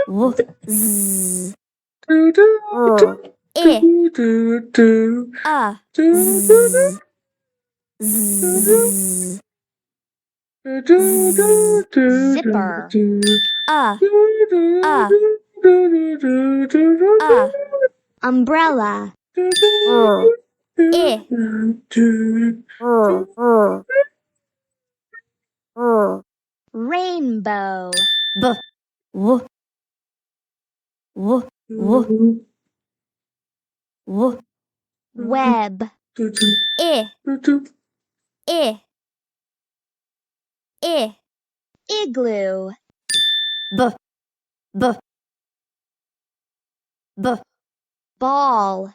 W, Z, R, I, A, Z, Z, Z, Zipper. A, A, A, Umbrella. R, I, R, R, R, Rainbow. B, W, W, W, W, Web. I, I, I, Igloo. B, B, B. Ball.